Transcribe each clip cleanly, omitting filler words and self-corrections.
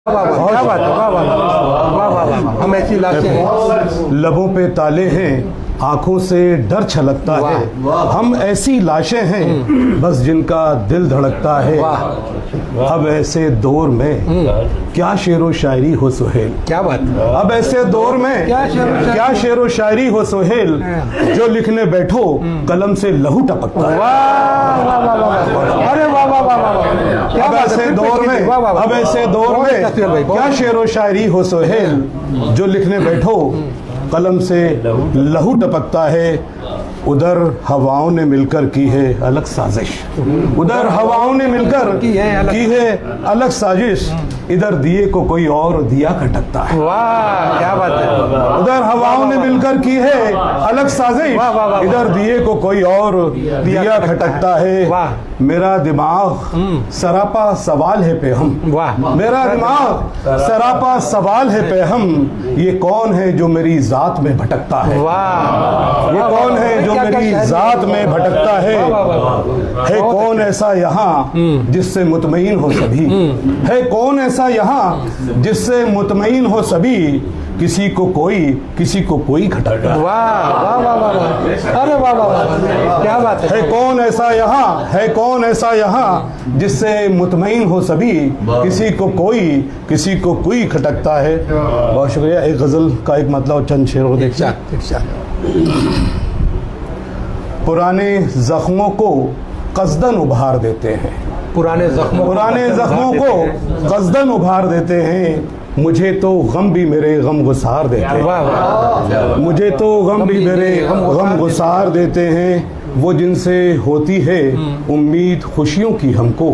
क्या बात है, वाह वाह वाह वाह वाह। हम ऐसी लाशें हैं, लबों पे ताले हैं, आंखों से डर छलकता है। हम ऐसी लाशें हैं बस जिनका दिल धड़कता है। अब ऐसे दौर में क्या शेरो शायरी हो सुहेल। क्या बात है, अब ऐसे दौर में क्या शेरो शायरी हो सुहेल, जो लिखने बैठो कलम से लहू टपकता है। वाह वाह वाह वाह, अरे वाह वाह वाह वाह, क्या अब बात ऐसे है, दौर में अब ऐसे दौर में क्या शेरो शायरी हो सुहेल, जो लिखने बैठो कलम से लहू टपकता है। उधर हवाओं ने मिलकर की है अलग साजिश, उधर हवाओं ने मिलकर की है अलग साजिश, इधर दिए को कोई और दिया खटकता है। वाह क्या बात है, उधर हवाओं ने मिलकर की है अलग साजिश, इधर दिए को कोई और दिया खटकता है। मेरा दिमाग सरापा सवाल है पे हम, मेरा दिमाग सरापा सवाल है पे हम, ये कौन है जो मेरी जात में भटकता है। ये कौन है जो मेरी जात में भटकता है कौन ऐसा यहाँ जिससे मुतमईन हो सभी, है कौन ऐसा यहाँ जिससे मुतमईन हो सभी, किसी को कोई खटकता है। वाह वाह वाह वाह, अरे वाह वाह वाह, क्या बात है कौन ऐसा यहाँ, है कौन ऐसा यहाँ जिससे मुतमईन हो सभी, किसी को कोई खटकता है। बहुत शुक्रिया। एक गज़ल का एक मतलब चंद शेरों देखिए। पुराने जख्मों को कसदन उभार देते हैं, पुराने जख्मों को कसदन उभार देते हैं, मुझे तो गम भी मेरे गम गुसार देते हैं, मुझे तो गम भी मेरे गम गुसार देते हैं। वो जिनसे होती है उम्मीद खुशियों की हमको,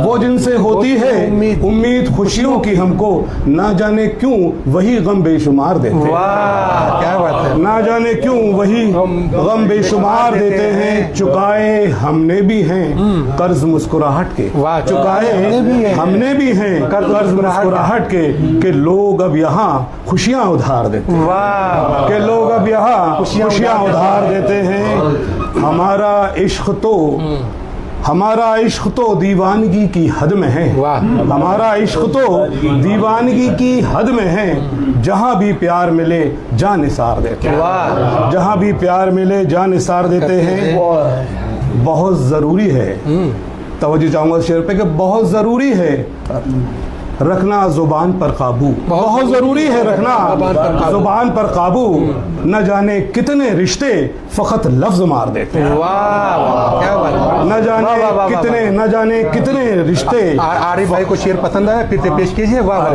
वो जिनसे होती है उम्मीद खुशियों की हमको, ना जाने क्यों वही गम बेशुमार देते हैं। क्या बात है, ना जाने क्यों वही गम बेशुमार देते हैं। चुकाए हमने भी हैं कर्ज मुस्कुराहट के, चुकाए हमने भी हैं कर्ज मुस्कुराहट के लोग अब यहाँ खुशियाँ उधार देते हैं, के लोग अब यहाँ खुशियाँ उधार देते हैं। हमारा इश्क तो दीवानगी की हद में है, हमारा इश्क तो दीवानगी की हद में है, जहाँ भी प्यार मिले जान निसार देते हैं, जहाँ भी प्यार मिले जान निसार देते हैं। बहुत ज़रूरी है, तवज्जो चाहूँगा शेर पे कि बहुत ज़रूरी है रखना जुबान पर काबू, बहुत ज़रूरी है रखना जुबान पर काबू, न जाने कितने रिश्ते फ़कत लफ्ज़ मार देते हैं। क्या बात, न जाने कितने रिश्ते। आरिफ भाई को शेर पसंद आया, फिर से पेश कीजिए। वाह।